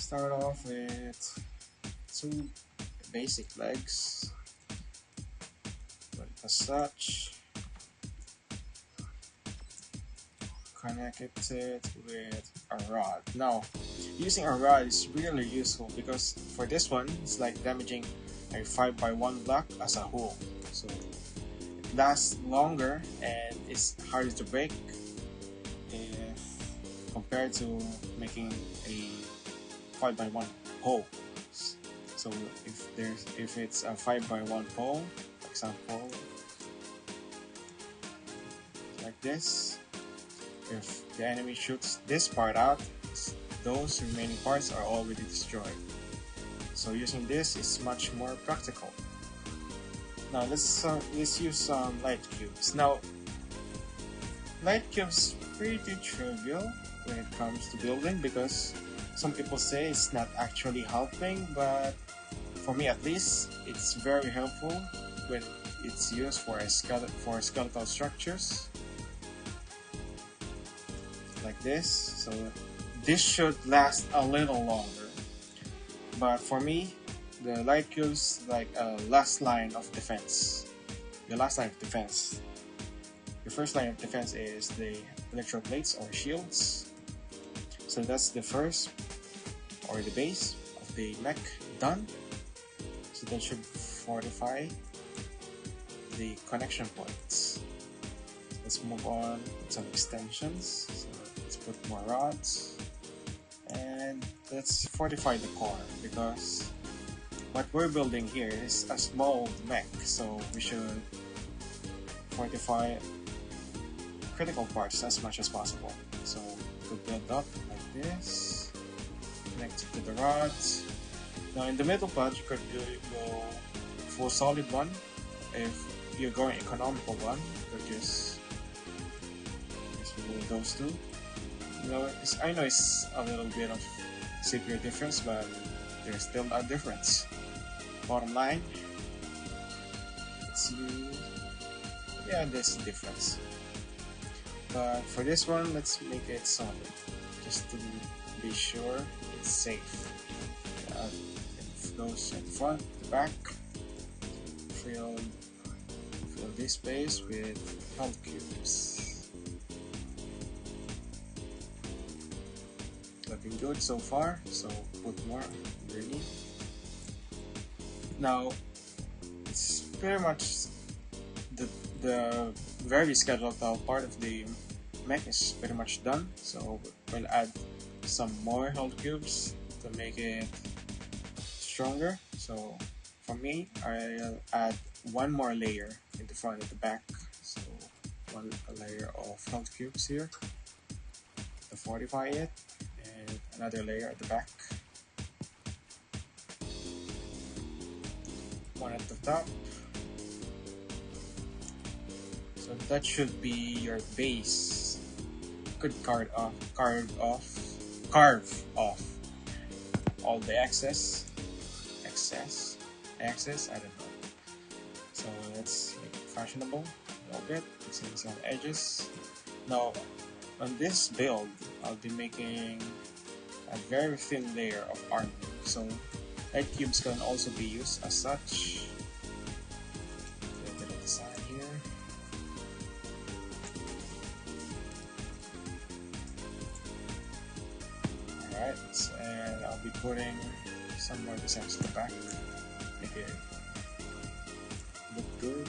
start off with two basic legs, put it as such, connect it with a rod. Now, using a rod is really useful because for this one, it's like damaging a 5x1 block as a whole. So it lasts longer and it's harder to break if compared to making a 5x1 pole. So if it's a 5x1 pole, for example, like this, if the enemy shoots this part out, those remaining parts are already destroyed. So using this is much more practical. Now let's use some light cubes. Now, light cubes pretty trivial when it comes to building because some people say it's not actually helping, but for me at least, it's very helpful when it's used for skeletal structures like this. So this should last a little longer, but for me, the light cubes like a last line of defense. The last line of defense. The first line of defense is the electro plates or shields. So that's the first or the base of the mech done. So that should fortify the connection points. Let's move on with some extensions. So let's put more rods and let's fortify the core because what we're building here is a small mech, so we should fortify critical parts as much as possible. So we'll build up like this, connect to the rods. Now in the middle part, you could go full solid one. If you're going economical one, you could just remove those two. You know, I know it's a little bit of CPU difference, but there's still a difference. Bottom line, let's see. Yeah, there's a difference. But for this one, let's make it solid, just to be sure it's safe. It goes in front, the back. Fill this space with health cubes. Looking good so far, so put more underneath. Now, it's pretty much the very skeletal part of the mech is pretty much done, so we'll add some more health cubes to make it stronger. So for me, I'll add one more layer in the front and the back, so a layer of health cubes here to fortify it, and another layer at the back, one at the top. So that should be your base. Could carve off all the excess, I don't know. So let's make it fashionable a little bit, using some edges. Now, on this build, I'll be making a very thin layer of armor. So light cubes can also be used as such. A bit of design here. Alright, and I'll be putting some more designs in the back. Make it look good.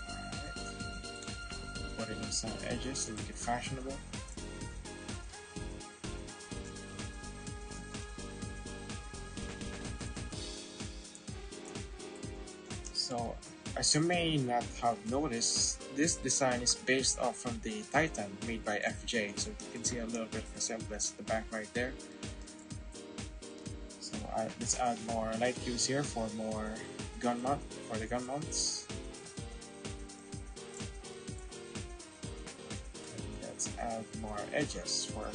Alright. Putting in some edges to make it fashionable. So, as you may not have noticed, this design is based off from the Titan made by FJ. So you can see a little bit of resemblance at the back right there. So let's add more light cubes here for more gun mount, for the gun mounts. And let's add more edges for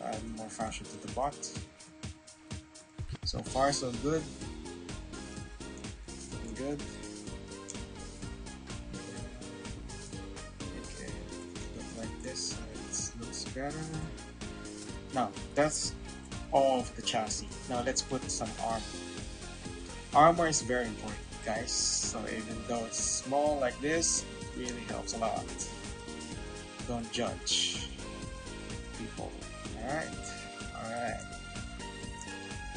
add more fashion to the bot. So far so good. Looking good. Make it look like this so it looks better. Now that's all of the chassis. Now let's put some armor. Armor is very important, guys. So even though it's small like this, it really helps a lot. Don't judge people. Alright. Alright.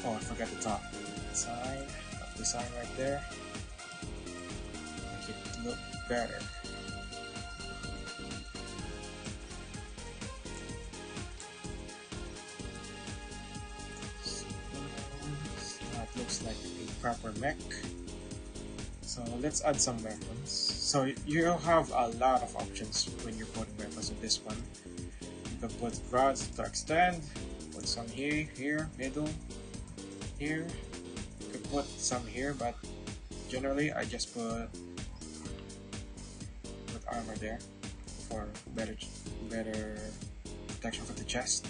Oh, I forgot the top sign of the sign right there. Make it look better. That looks like a proper mech. So let's add some weapons. So you have a lot of options when you're putting weapons in this one. You can put rods to extend, put some here, middle, here. You could put some here, but generally I just put armor there for better protection for the chest.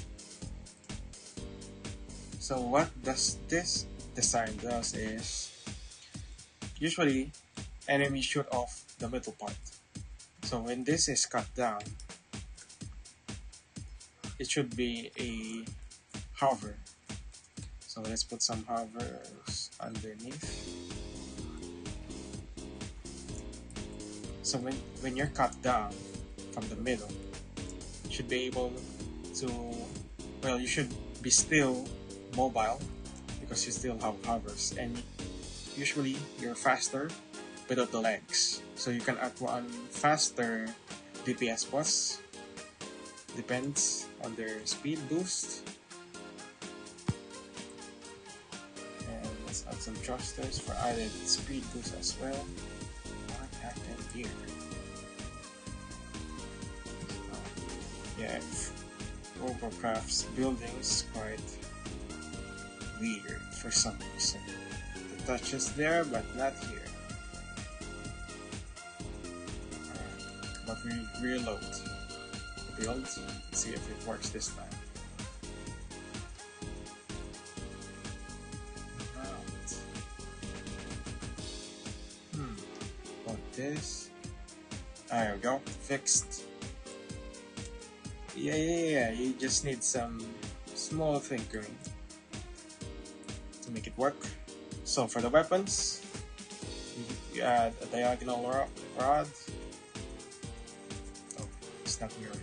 So what does this design does is usually enemies shoot off the middle part. So when this is cut down, it should be a hover. So let's put some hovers underneath. So when you're cut down from the middle, you should be able to, well, you should be still mobile because you still have hovers, and usually you're faster without the legs. So you can outrun faster DPS boss, depends on their speed boost. And let's add some thrusters for added speed boost as well. What happened here? Yeah, Robocraft's building is quite weird for some reason. The touch is there, but not here. But we reload the build, see if it works this time. About this. There we go, fixed. Yeah, you just need some small tinkering to make it work. So for the weapons, you add a diagonal rod. Oh, it's not mirrored.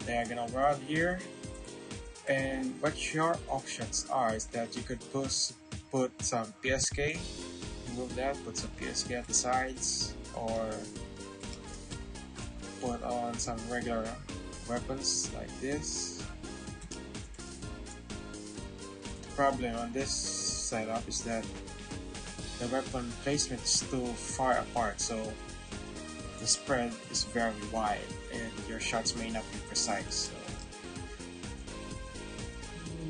Diagonal rod here. And what your options are is that you could put some PSK, remove that, put some PSK at the sides, or put on some regular weapons like this. The problem on this setup is that the weapon placement is too far apart, so the spread is very wide and your shots may not be precise, so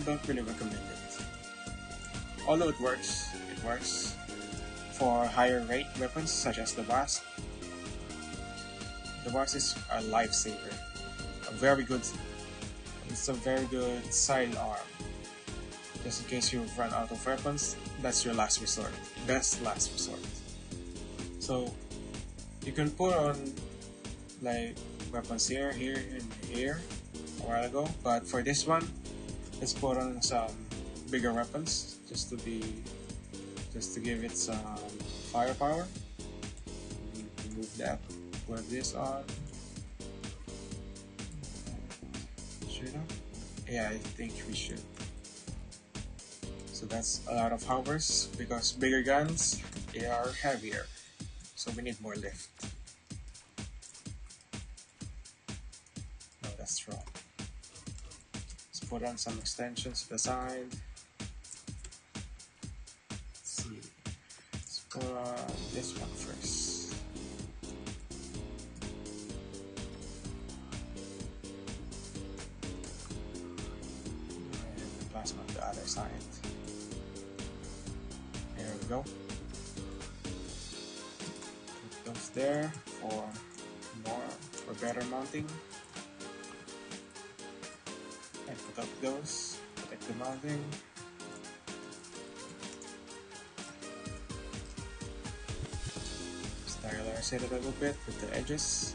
don't really recommend it. Although it works for higher rate weapons such as the Wasp. The Wasp is a lifesaver. It's a very good sidearm. Just in case you run out of weapons, that's your last resort. Best last resort. So you can put on like weapons here, and here a while ago, but for this one, let's put on some bigger weapons just to give it some firepower. Remove that. Put this on. Should I? Yeah, I think we should. So that's a lot of hovers because bigger guns, they are heavier, so we need more lift. No, that's wrong. Let's put on some extensions to the side. Let's see. Let's put on this one first. Plasma on the other side. There we go. Put those there for better mounting. And put up those, protect the mounting. Stylize it a little bit with the edges.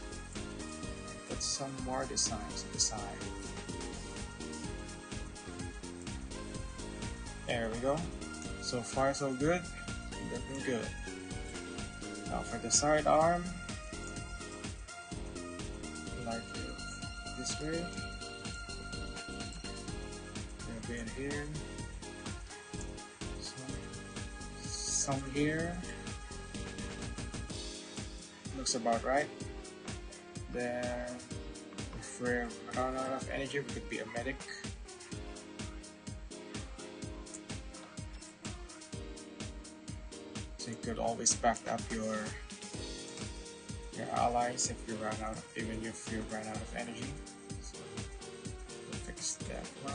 Put some more designs on the side. There we go. So far so good. Looking good. Now for the sidearm, like this way. A bit here. Some here. Looks about right. Then if we're run out of energy, we could be a medic. So you could always back up your allies if you run out of, even if you run out of energy. So we'll fix that one.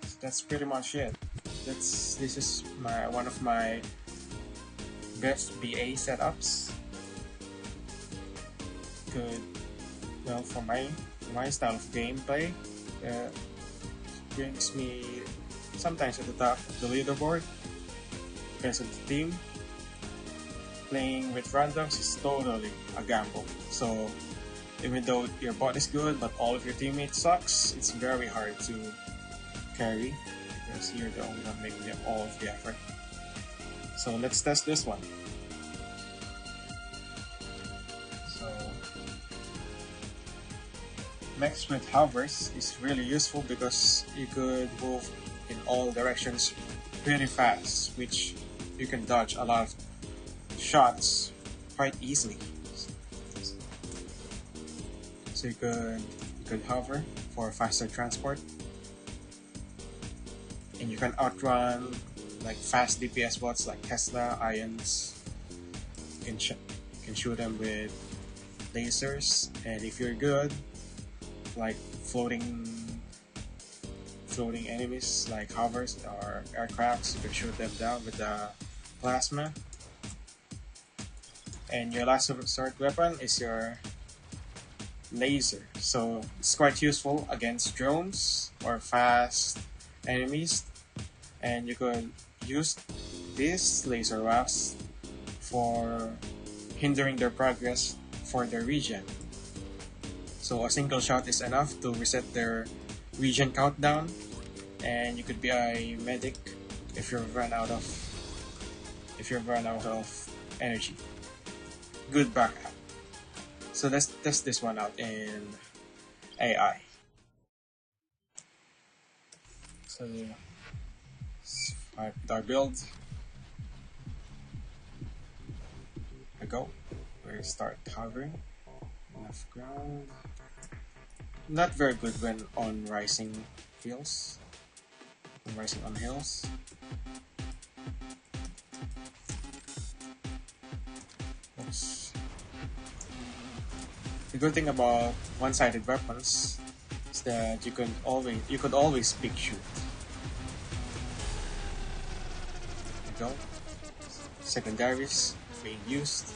So that's pretty much it. This is one of my best BA setups. Good. Well, for my style of gameplay, brings me sometimes at the top of the leaderboard because of the team. Playing with randoms is totally a gamble. So even though your bot is good but all of your teammates sucks, it's very hard to carry because you're the only one making all of the effort. So let's test this one. So mechs with hovers is really useful because you could move in all directions pretty fast, which you can dodge a lot of shots quite easily. So you could hover for faster transport, and you can outrun like fast DPS bots like Tesla, Ions. You can shoot them with lasers, and if you're good, like floating enemies like hovers or aircrafts, you can shoot them down with the plasma. And your last resort weapon is your laser, so it's quite useful against drones or fast enemies, and you could use these laser rafts for hindering their progress for their regen. So a single shot is enough to reset their regen countdown, and you could be a medic if you run out of energy. Good backup. So let's test this one out in AI. So our build. I go. We start hovering. Enough ground. Not very good when on rising hills. Rising on hills. Oops. The good thing about one-sided weapons is that you could always pick shoot. There you go. Secondaries being used,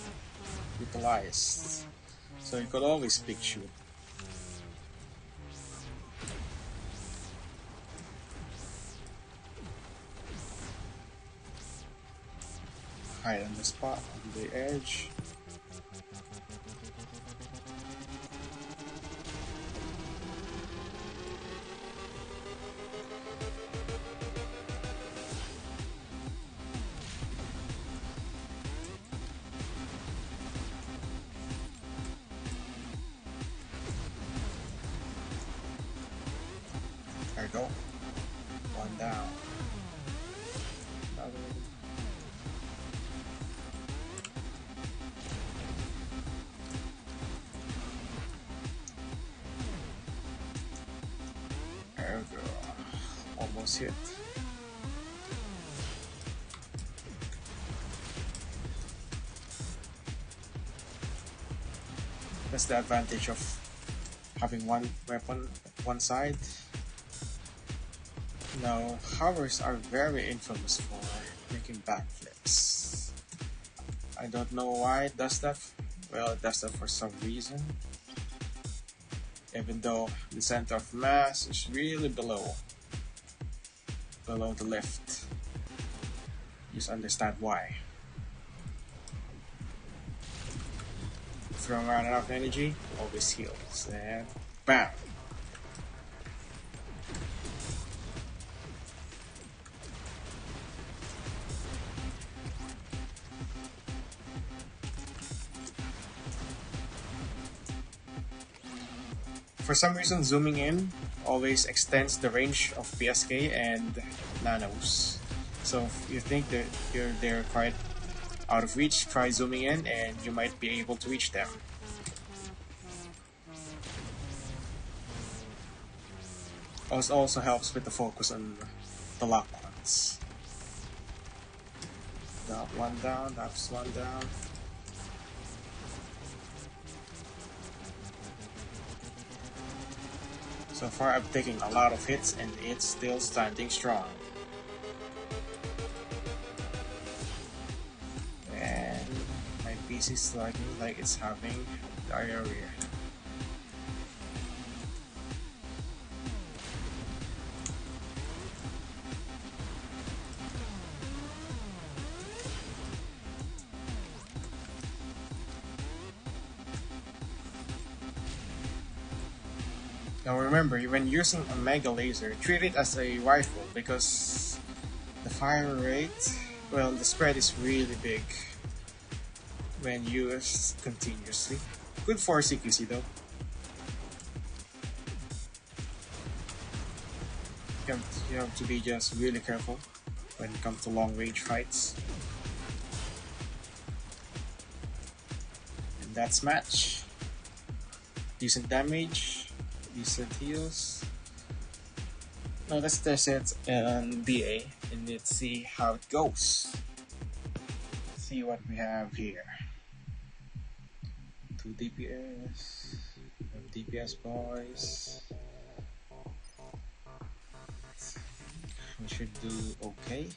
utilized. So you could always pick shoot. Hide on the spot, on the edge. There you go. One down. Another. There we go. Almost hit. That's the advantage of having one weapon one side. Now, hovers are very infamous for making backflips. I don't know why it does that. Well, it does that for some reason. Even though the center of mass is really below the lift. Just understand why. If you run out of energy, always heals. And Bam! For some reason, zooming in always extends the range of PSK and nanos. So if you think that they're quite out of reach, try zooming in and you might be able to reach them. Also helps with the focus on the locked ones. That one down, that's one down. So far I've taken a lot of hits and it's still standing strong. And my PC is lagging like it's having diarrhea. Now remember, when using a mega laser, treat it as a rifle because the fire rate, well, the spread is really big when used continuously. Good for CQC though. You have to be just really careful when it comes to long range fights. And that's match. Decent damage. Decent heals. Now let's test it on BA and let's see how it goes. Let's see what we have here. 2 DPS, DPS boys. We should do okay.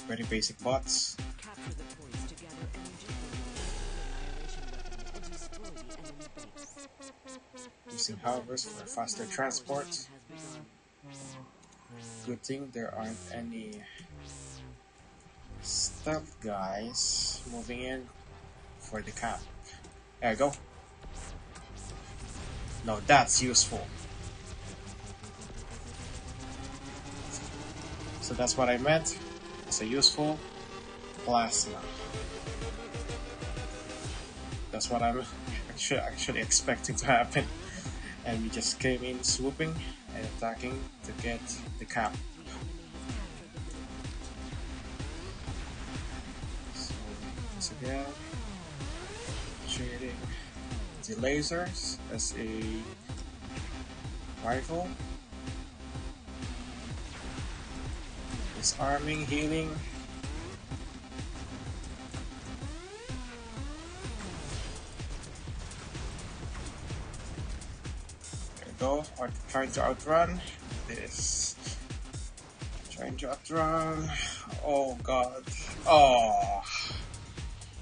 Very basic bots. Using hovers for faster transport. Good thing there aren't any stealth guys moving in for the camp. There you go. No, that's useful. So that's what I meant. It's a useful plasma. That's what I'm actually expecting to happen. And we just came in swooping and attacking to get the cap. So once again, treating the lasers as a rifle. Disarming, healing. There we go. Or trying to outrun this. Trying to outrun. Oh god. Oh.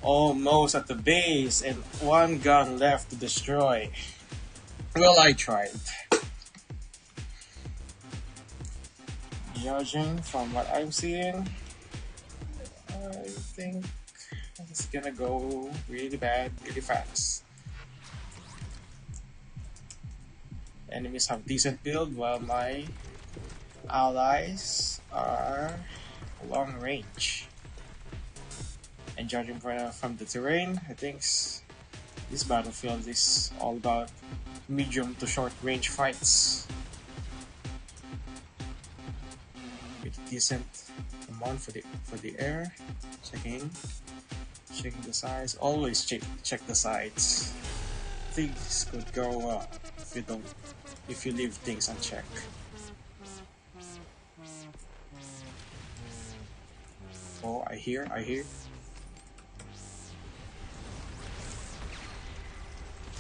Almost at the base and one gun left to destroy. Well, I tried. Judging from what I'm seeing, I think it's gonna go really bad, really fast. Enemies have decent build while my allies are long range. And judging from the terrain, I think this battlefield is all about medium to short range fights. Decent amount for the air. Checking the sides. Always check the sides. Things could go wrong if you leave things unchecked. Oh, I hear.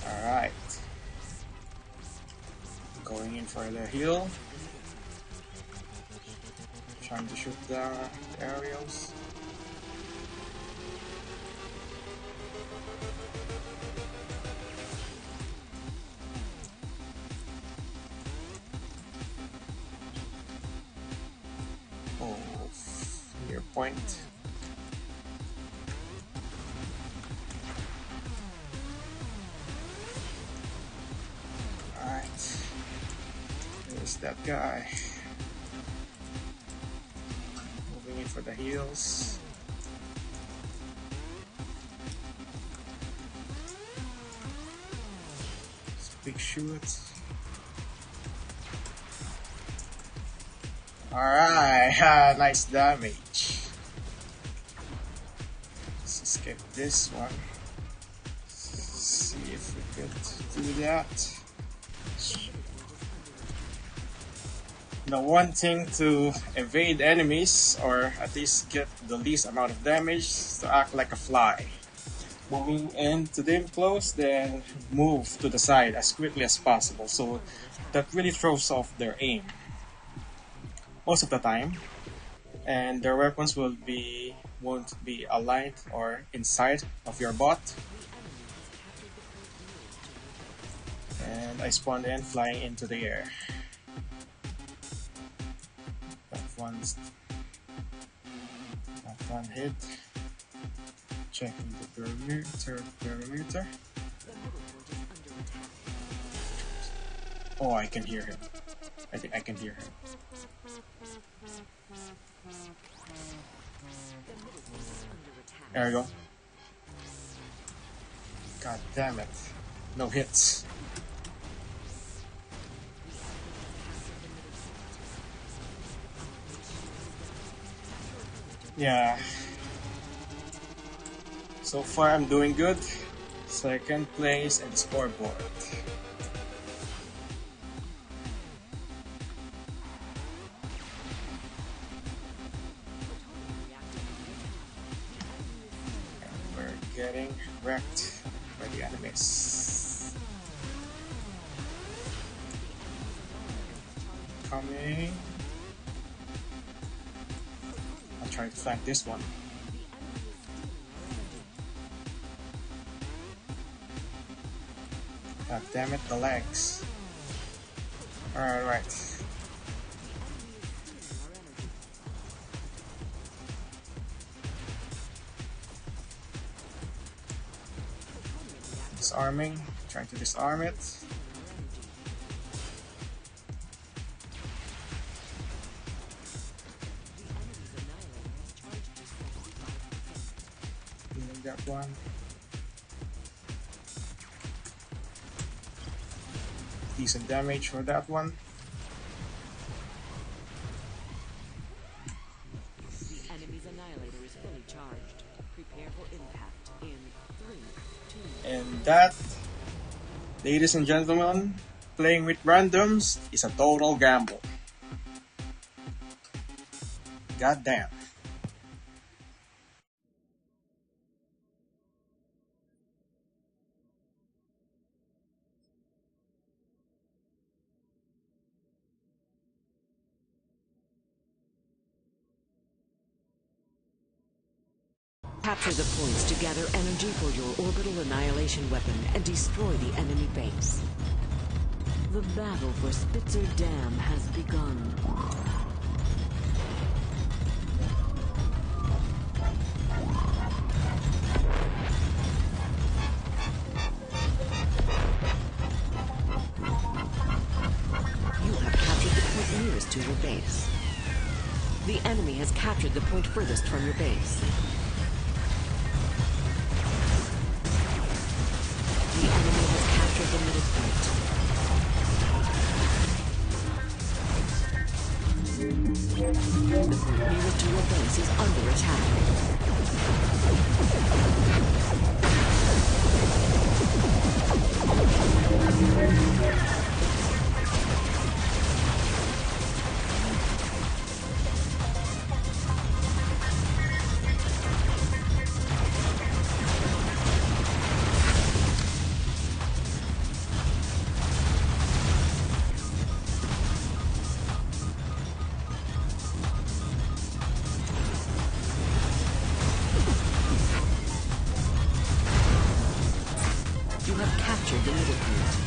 Alright. Going in for the heal. Trying to shoot the aerials. point. Alright. There's that guy. Moving in for the heals. Big shoot. Alright, nice damage. Let's escape this one. See if we could do that. The one thing to evade enemies, or at least get the least amount of damage, is to act like a fly. Moving into them close, then move to the side as quickly as possible. So that really throws off their aim most of the time, and their weapons won't be aligned or inside of your bot. And I spawned in flying into the air. That one hit. Checking the perimeter. Oh, I can hear him. I think I can hear him. There we go. God damn it. No hits. Yeah. So far I'm doing good. Second place and scoreboard. And we're getting wrecked by the enemies. Coming. I'll try to flank this one. God damn it, the legs. Alright. Disarming, trying to disarm it. Doing that one. Decent damage for that one. The enemy's annihilator is fully charged. Prepare for impact in 3, 2. And that, ladies and gentlemen, playing with randoms is a total gamble. God damn. Capture the points to gather energy for your orbital annihilation weapon and destroy the enemy base. The battle for Spitzer Dam has begun. You have captured the point nearest to your base. The enemy has captured the point furthest from your base. The enemy has captured the middle point. The point nearest to your base is under attack. You have captured the middle point.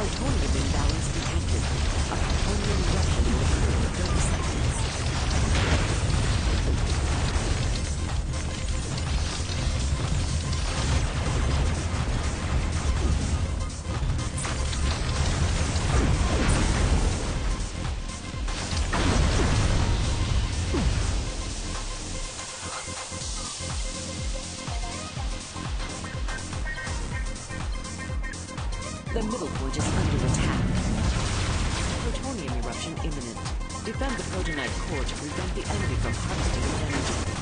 Plutonium imbalance detected. A plutonium eruption will occur in 30 seconds. The middle point is under attack. Plutonium eruption imminent. Defend the protonite core to prevent the enemy from harvesting its energy.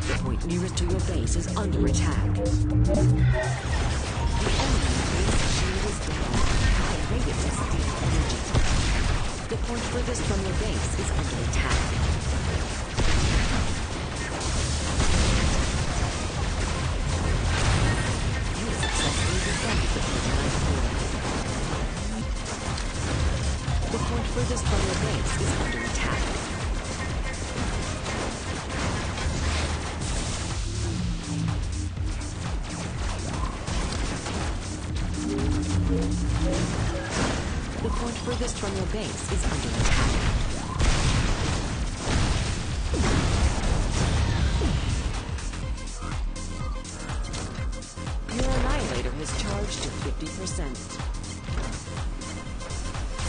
The point nearest to your base is under attack. The enemy base shield is down. Generate it to steal energy. The point furthest from your base is under attack. You successfully defended the protonite core. The point furthest from your base is under attack. The point furthest from your base is under attack. Your Annihilator has charged to 50%.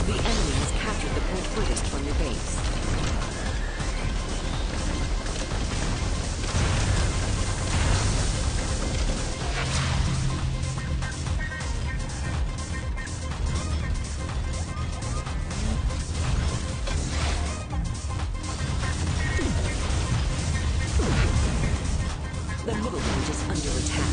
The enemy has captured the point furthest from your base. The middle point is under attack.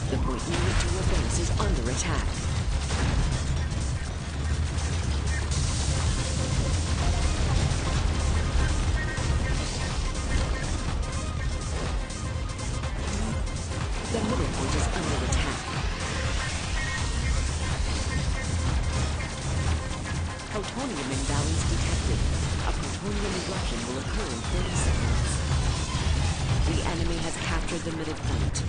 The point nearest to your base is under attack. The middle point is under attack. Plutonium imbalance detected. A plutonium eruption will occur in 30 seconds. The enemy has captured the middle point.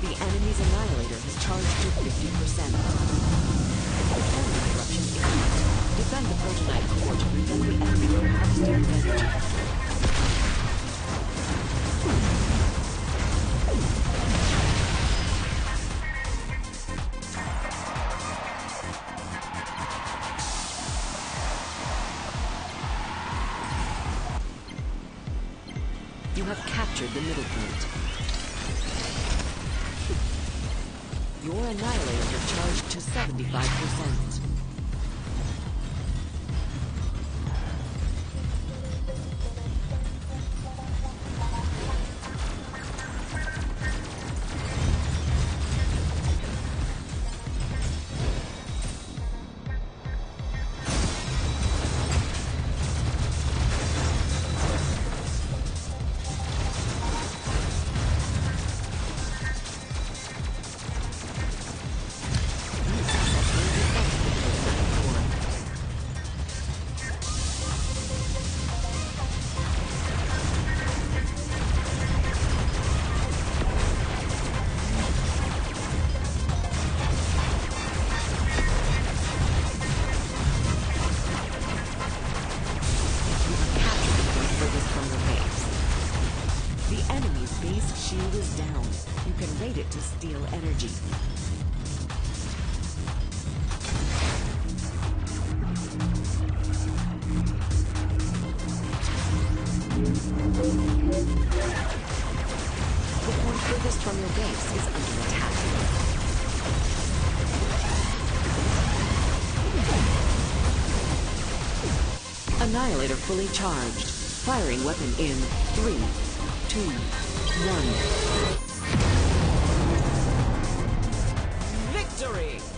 The enemy's Annihilator has charged to 50%. Plutonium eruption imminent. Defend the protonite core to prevent the enemy from harvesting its energy. You have captured the middle point. Your Annihilator has charged to 75%. fight it to steal energy. The point furthest from your base is under attack. Annihilator fully charged. Firing weapon in 3, 2, 1. Victory!